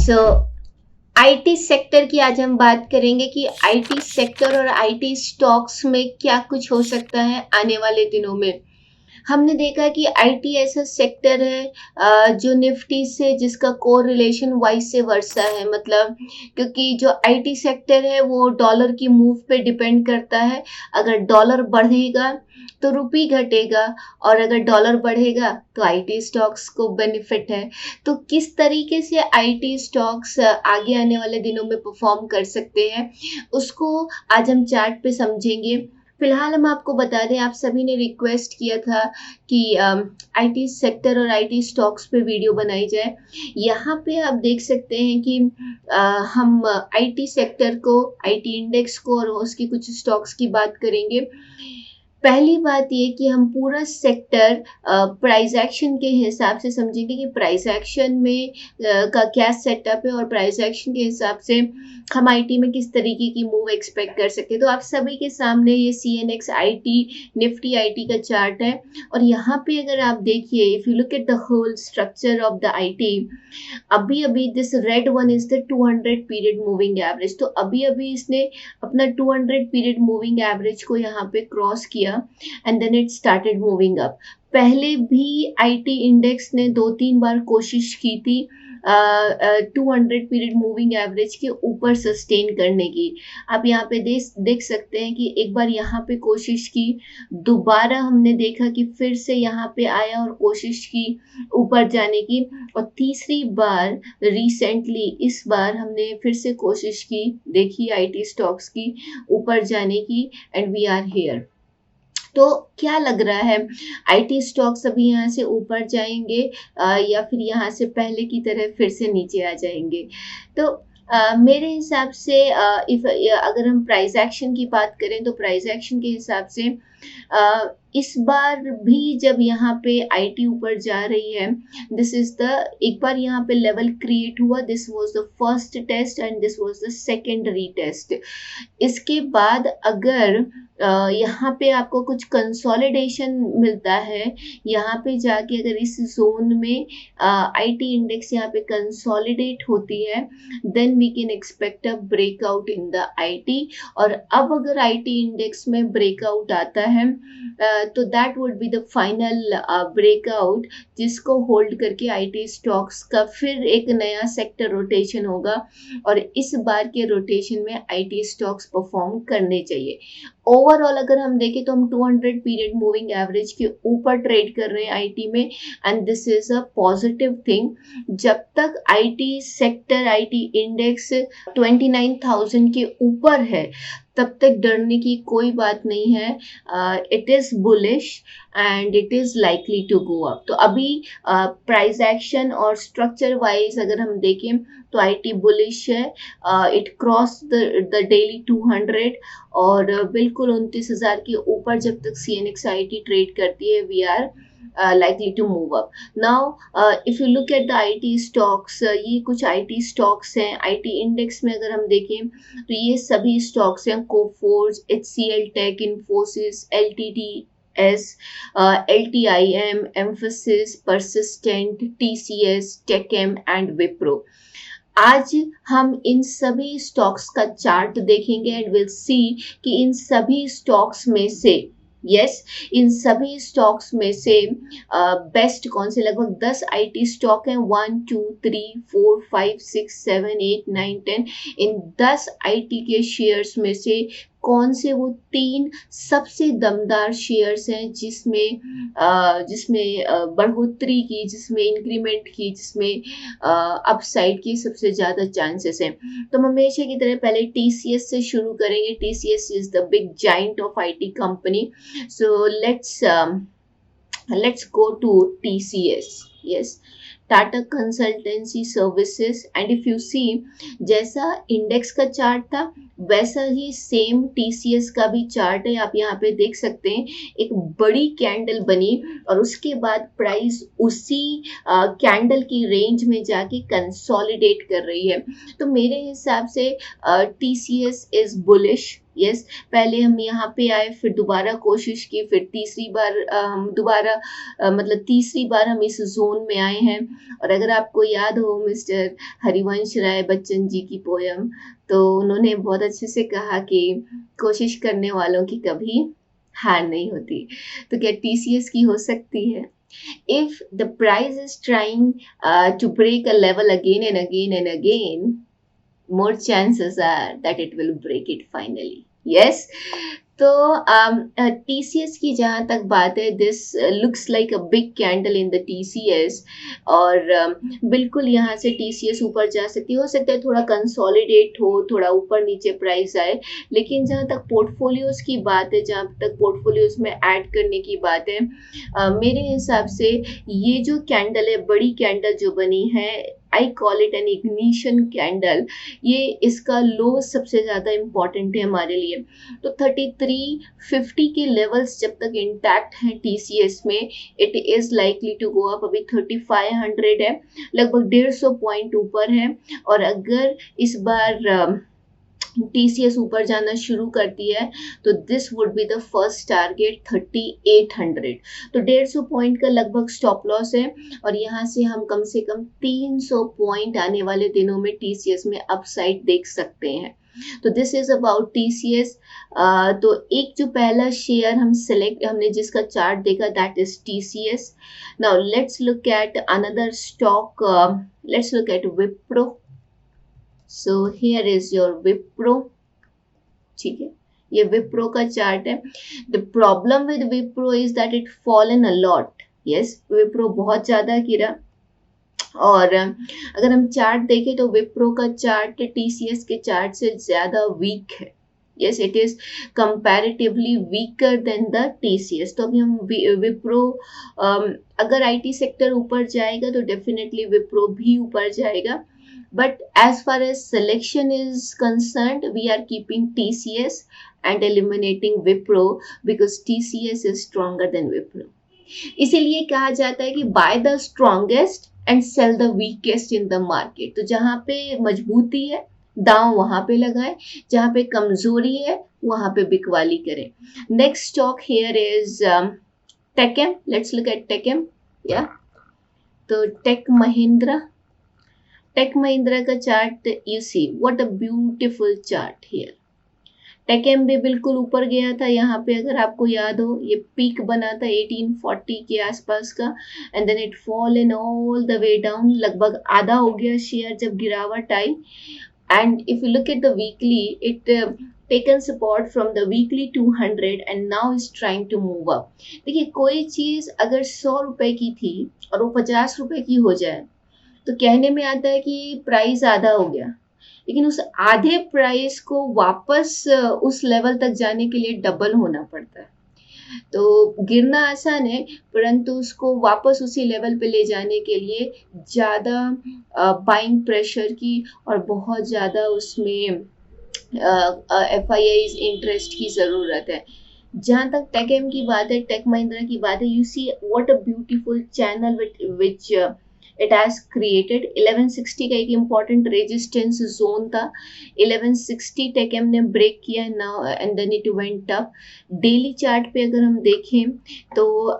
So IT sector की आज हम बात करेंगे कि आईटी सेक्टर और आईटी स्टॉक्स में क्या कुछ हो सकता है आने वाले दिनों में। हमने देखा कि आईटी ऐसा सेक्टर है जो निफ्टी से जिसका कोर रिलेशन वाइस से वर्सा है, मतलब क्योंकि जो आईटी सेक्टर है वो डॉलर की मूव पे डिपेंड करता है। अगर डॉलर बढ़ेगा तो रुपी घटेगा, और अगर डॉलर बढ़ेगा तो आईटी स्टॉक्स को बेनिफिट है। तो किस तरीके से आईटी स्टॉक्स आगे आने वाले दिनों में परफॉर्म कर सकते हैं, उसको आज हम चार्ट पे समझेंगे। फिलहाल हम आपको बता दें, आप सभी ने रिक्वेस्ट किया था कि आईटी सेक्टर और आईटी स्टॉक्स पे वीडियो बनाई जाए। यहाँ पे आप देख सकते हैं कि हम आईटी सेक्टर को, आईटी इंडेक्स को और उसकी कुछ स्टॉक्स की बात करेंगे। पहली बात ये कि हम पूरा सेक्टर प्राइस एक्शन के हिसाब से समझेंगे कि प्राइस एक्शन में का क्या सेटअप है, और प्राइस एक्शन के हिसाब से हम आईटी में किस तरीके की मूव एक्सपेक्ट कर सकते हैं। तो आप सभी के सामने ये CNX आईटी, निफ्टी आईटी का चार्ट है, और यहाँ पे अगर आप देखिए, if you look at the whole structure of the IT, अभी अभी this red one is the 200 period moving average. तो अभी अभी इसने अपना 200 पीरियड मूविंग एवरेज को यहाँ पे क्रॉस किया and then it started moving up. पहले भी आईटी इंडेक्स ने 2-3 बार कोशिश की थी 200 पीरियड मूविंग एवरेज के ऊपर सस्टेन करने की। आप यहाँ पे देख सकते हैं कि एक बार यहाँ पे कोशिश की, दोबारा हमने देखा कि फिर से यहाँ पे आया और कोशिश की ऊपर जाने की, और तीसरी बार रिसेंटली इस बार हमने फिर से कोशिश की, देखिए आईटी स्टॉक्स की, ऊपर जाने की, एंड वी आर हियर। तो क्या लग रहा है, आईटी स्टॉक्स अभी यहाँ से ऊपर जाएंगे या फिर यहाँ से पहले की तरह फिर से नीचे आ जाएंगे? तो मेरे हिसाब से अगर हम प्राइस एक्शन की बात करें तो प्राइस एक्शन के हिसाब से इस बार भी जब यहाँ पे आईटी ऊपर जा रही है, दिस इज द, एक बार यहाँ पे लेवल क्रिएट हुआ, this was the first test and this was the second retest. इसके बाद अगर यहाँ पे आपको कुछ कंसोलिडेशन मिलता है, यहाँ पे जाके अगर इस जोन में आईटी इंडेक्स यहाँ पे कंसोलिडेट होती है, then we can expect a breakout in the IT. और अब अगर आईटी इंडेक्स में ब्रेकआउट आता है तो that would be the final breakout, जिसको होल्ड करके आईटी स्टॉक्स का फिर एक नया सेक्टर रोटेशन होगा, और इस बार के रोटेशन में आईटी स्टॉक्स परफॉर्म करने चाहिए। ओवरऑल अगर हम देखें तो हम 200 पीरियड मूविंग एवरेज के ऊपर ट्रेड कर रहे हैं आईटी में, and this is a positive thing. जब तक आईटी सेक्टर, आईटी इंडेक्स 29,000 के ऊपर है, तब तक डरने की कोई बात नहीं है। It is bullish and it is likely to go up. तो अभी प्राइस एक्शन और स्ट्रक्चर वाइज अगर हम देखें तो आईटी बुलिश है। इट क्रॉस द डेली 200, और बिल्कुल 29,000 के ऊपर जब तक CNX आईटी ट्रेड करती है, we are likely to move up. Now, if you look at the IT stocks, ये कुछ IT stocks हैं। IT index में अगर हम देखें तो ये सभी stocks हैं, Coforge, HCL Tech, Infosys, LTTS, LTIM, Mphasis, Persistent, TCS, TechM and Wipro। आज हम इन सभी स्टॉक्स का चार्ट देखेंगे एंड विल सी कि इन सभी स्टॉक्स में से, इन सभी स्टॉक्स में से बेस्ट कौन से। लगभग 10 आईटी स्टॉक हैं, 1 2 3 4 5 6 7 8 9 10। इन 10 आईटी के शेयर्स में से कौन से वो 3 सबसे दमदार शेयर्स हैं जिसमें बढ़ोतरी की, जिसमें इंक्रीमेंट की, जिसमें अपसाइड की सबसे ज़्यादा चांसेस हैं। तो हम हमेशा की तरह पहले TCS से शुरू करेंगे। TCS is the big giant of IT company, so let's go to TCS. Yes, Tata consultancy services. And if you see, जैसा इंडेक्स का चार्ट था वैसा ही सेम टीसीएस का भी चार्ट है, आप यहाँ पे देख सकते हैं। एक बड़ी कैंडल बनी और उसके बाद प्राइस उसी कैंडल की रेंज में जाके कंसोलिडेट कर रही है। तो मेरे हिसाब से टीसीएस इज बुलिश। यस, पहले हम यहाँ पे आए, फिर दोबारा कोशिश की, फिर तीसरी बार हम दोबारा मतलब तीसरी बार हम इस जोन में आए हैं। और अगर आपको याद हो मिस्टर हरिवंश राय बच्चन जी की पोयम, तो उन्होंने बहुत अच्छे से कहा कि कोशिश करने वालों की कभी हार नहीं होती। तो क्या टीसीएस की हो सकती है? If the price is trying to break a level again and again and again, more chances are that it will break it finally. Yes. तो टीसीएस की जहाँ तक बात है, this looks like a big candle in the TCS, और बिल्कुल यहाँ से टीसीएस ऊपर जा सकती हो सकता है थोड़ा कंसोलिडेट हो, थोड़ा ऊपर नीचे प्राइस आए। लेकिन जहाँ तक पोर्टफोलियोज की बात है, जहाँ तक पोर्टफोलियोज में ऐड करने की बात है, मेरे हिसाब से ये जो कैंडल है, बड़ी कैंडल जो बनी है, I call it an ignition candle. ये इसका लो सबसे ज़्यादा इम्पॉर्टेंट है हमारे लिए। तो 3350 के लेवल्स जब तक इंटैक्ट हैं टीसीएस में, it is likely to go up. अभी 3500 है, लगभग 150 पॉइंट ऊपर है। और अगर इस बार टीसीएस ऊपर जाना शुरू करती है तो this would be the first target 3800। तो 150 पॉइंट का लगभग स्टॉप लॉस है, और यहाँ से हम कम से कम 300 पॉइंट आने वाले दिनों में टीसीएस में अपसाइड देख सकते हैं। तो दिस इज अबाउट टीसीएस। तो एक जो पहला शेयर हमने जिसका चार्ट देखा, that is TCS. Now let's look at another stock, let's look eight Wipro. So here is your Wipro, ठीक है, ये विप्रो का चार्ट है। The problem with Wipro is that it fallen a lot. Yes, Wipro बहुत ज्यादा गिरा। और अगर हम चार्ट देखें तो विप्रो का चार्ट टीसीएस के चार्ट से ज्यादा वीक है। Yes, it is comparatively weaker than the TCS. तो अभी हम विप्रो, अगर आईटी सेक्टर ऊपर जाएगा तो डेफिनेटली विप्रो भी ऊपर जाएगा। But as far as selection is concerned, we are keeping TCS and eliminating Wipro because TCS is stronger than Wipro. इसीलिए कहा जाता है कि buy the strongest and sell the weakest in the market. तो जहाँ पे मजबूती है दांव वहां पे लगाएं, जहाँ पे कमजोरी है वहां पे बिकवाली करें। Next stock here is TechM. Let's look at TechM. या तो टेक महिंद्रा का chart, you see what a beautiful chart here. TechM भी बिल्कुल ऊपर गया था यहाँ पे, अगर आपको याद हो, ये पीक बना था 1840 के आसपास का, and then it fall in all the way down. लगभग आधा हो गया शेयर जब गिरावट आई। And if you look at the weekly, it taken support from the weekly 200 and now is trying to move up. देखिए, कोई चीज अगर 100 रुपए की थी और वो 50 रुपए की हो जाए तो कहने में आता है कि प्राइस आधा हो गया, लेकिन उस आधे प्राइस को वापस उस लेवल तक जाने के लिए डबल होना पड़ता है। तो गिरना आसान है, परंतु उसको वापस उसी लेवल पे ले जाने के लिए ज़्यादा बाइंग प्रेशर की और बहुत ज़्यादा उसमें FII's इंटरेस्ट की ज़रूरत है। जहाँ तक टेकएम की बात है, टेक महिंद्रा की बात है, you see what a beautiful channel which it has created. 1160 का एक इम्पॉर्टेंट रेजिस्टेंस जोन था, 1160 टेकएम ने ब्रेक किया now and then it went up. Daily chart पे अगर हम देखें तो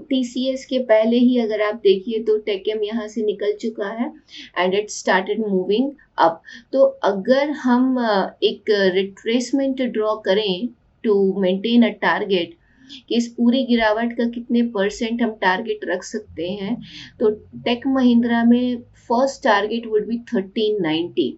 टीसीएस के पहले ही अगर आप देखिए तो टेकएम यहाँ से निकल चुका है and it started moving up. तो अगर हम एक रिट्रेसमेंट ड्रॉ करें टू मेंटेन अ टारगेट कि इस पूरी गिरावट का कितने परसेंट हम टारगेट रख सकते हैं, तो टेक महिंद्रा में फर्स्ट टारगेट वुड बी 1390।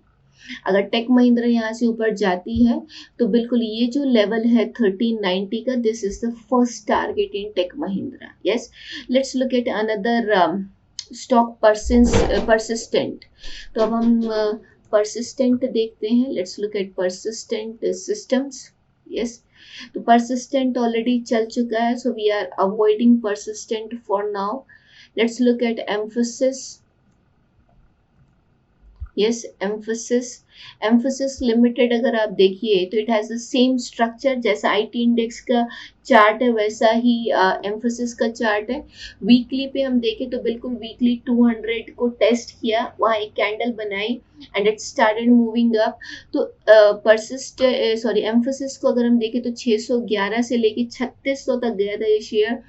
अगर टेक महिंद्रा यहाँ से ऊपर जाती है तो बिल्कुल ये जो लेवल है 1390 का, this is the first target in Tech Mahindra. Yes, let's look at another stock Persistent. तो अब हम परसिस्टेंट देखते हैं। Let's look at Persistent Systems. Yes, तो persistent ऑलरेडी चल चुका है, so we are avoiding persistent for now. Let's look at Mphasis. Yes emphasis limited अगर आप देखिए तो it has the same structure जैसा आईटी इंडेक्स का चार्ट है, वैसा ही एम्फोसिस का चार्ट है। वीकली पे हम देखें तो बिल्कुल वीकली 200 को टेस्ट किया, वहाँ एक कैंडल बनाई and it started moving up. तो एम्फोसिस को अगर हम देखें तो 611 से लेके 3600 तक गया था ये शेयर,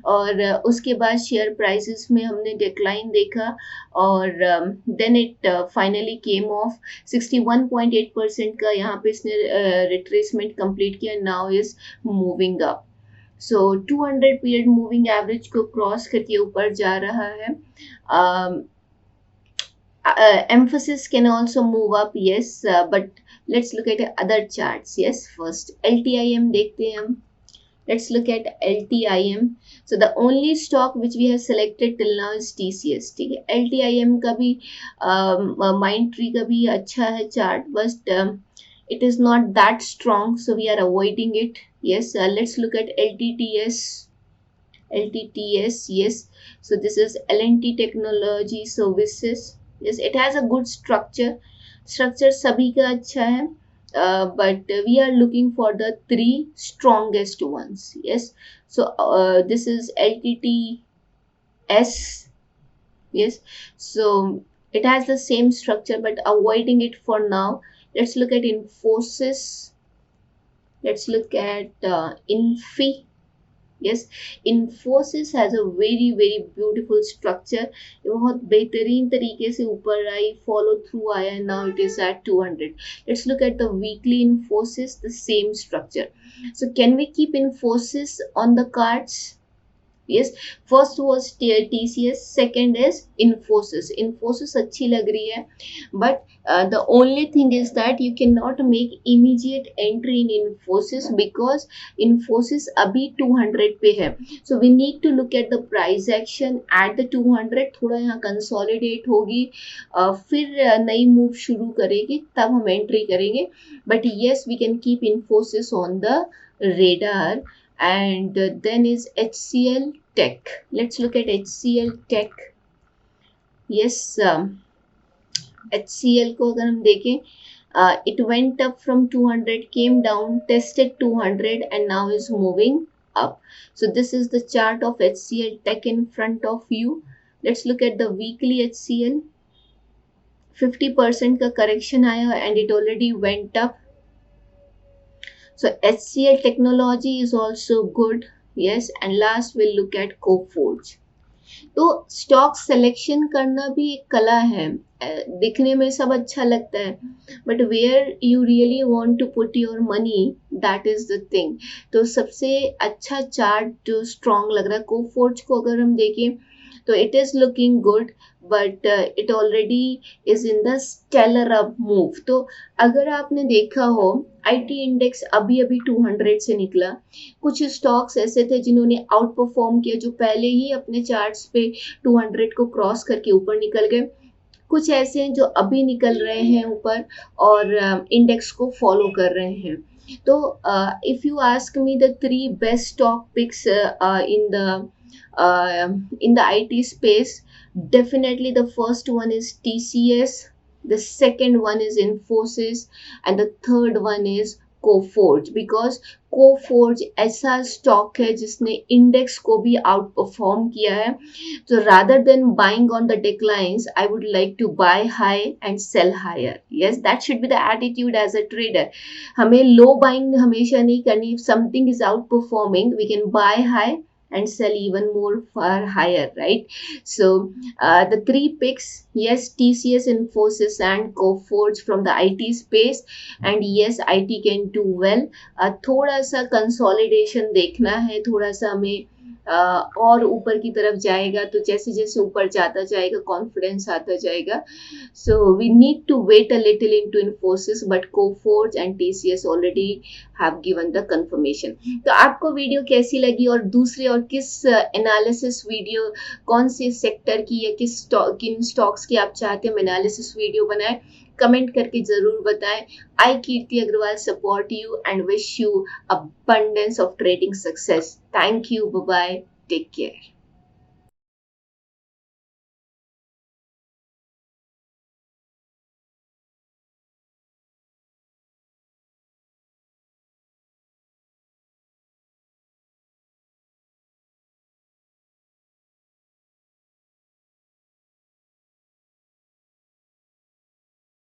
और उसके बाद शेयर प्राइसेस में हमने डिक्लाइन देखा, और then it finally came off 61.8% का यहाँ पे इसने रिट्रेसमेंट कंप्लीट किया, now is moving up. So 200 period moving average को क्रॉस करके ऊपर जा रहा है। Emphasis can also move up, yes, but let's look at other charts. Yes, first LTIM देखते हैं हम. Let's look at LTIM. So the only stock which we have selected till now is TCS. ठीक है, LTIM का भी Mindtree का भी अच्छा है chart, but it is not that strong, so we are avoiding it. Yes, let's look at LTTS. Yes. So this is L&T Technology Services. Yes, it has a good structure. Structure सभी का अच्छा है, but we are looking for the 3 strongest ones. Yes, so this is LTTS. Yes, so it has the same structure, but avoiding it for now. Let's look at Infosys. Let's look at Infi. Yes, Infosys has a very beautiful structure. ये बहुत बेहतरीन तरीके से ऊपर आई, follow through आया, now it is at 200. Let's look at the weekly Infosys, the same structure. So can we keep Infosys on the cards? Yes, first was TCS, second is Infosys. Infosys अच्छी लग रही है, but the only thing is that you cannot make immediate entry in Infosys because Infosys अभी 200 पे है. So we need to look at the price action at the 200. थोड़ा यहाँ consolidate होगी, फिर नई मूव शुरू करेगी, तब हम एंट्री करेंगे. But yes, we can keep Infosys on the radar. And then is HCL Tech. Let's look at HCL Tech. Yes, HCL को अगर हम देखें, it went up from 200, came down, tested 200 and now is moving up. So this is the chart of HCL Tech in front of you. Let's look at the weekly HCL. 50% का correction आया and it already went up. So HCL Technology is also good. Yes, and last we'll look at Coforge. तो stock selection करना भी एक कला है. दिखने में सब अच्छा लगता है, but where you really want to put your money, that is the thing. तो सबसे अच्छा चार्ट जो स्ट्रॉन्ग लग रहा है, कोफोर्ज को अगर हम देखें तो it is looking good, but it already is in the stellar up move. तो अगर आपने देखा हो, आईटी इंडेक्स अभी 200 से निकला. कुछ स्टॉक्स ऐसे थे जिन्होंने आउट परफॉर्म किया, जो पहले ही अपने चार्ट्स पे 200 को क्रॉस करके ऊपर निकल गए. कुछ ऐसे हैं जो अभी निकल रहे हैं ऊपर और इंडेक्स को फॉलो कर रहे हैं. तो if you ask me the 3 best stock picks in the IT space, definitely the first one is TCS, the second one is Infosys, and the third one is Coforge, because Coforge ऐसा stock है जिसने index को भी out perform किया है. तो rather than buying on the declines, I would like to buy high and sell higher. Yes, that should be the attitude as a trader. हमें low buying हमेशा नहीं करनी. If something is outperforming, we can buy high and sell even more far higher, right? So the 3 picks, yes, TCS, Infosys and Coforge from the IT space, and yes, IT can do well. थोड़ा सा consolidation देखना है, थोड़ा सा हमें और ऊपर की तरफ जाएगा, तो जैसे जैसे ऊपर जाता जाएगा कॉन्फिडेंस आता जाएगा. So we need to wait a little into Infosys, but Coforge and TCS already have given the confirmation. तो आपको वीडियो कैसी लगी, और दूसरे और किस एनालिसिस वीडियो, कौन से सेक्टर की या किन स्टॉक्स की आप चाहते हैं एनालिसिस वीडियो बनाए, कमेंट करके जरूर बताएं. I, Kirti Agrawal, support you and wish you abundance of trading success. Thank you. Bye bye. Take care.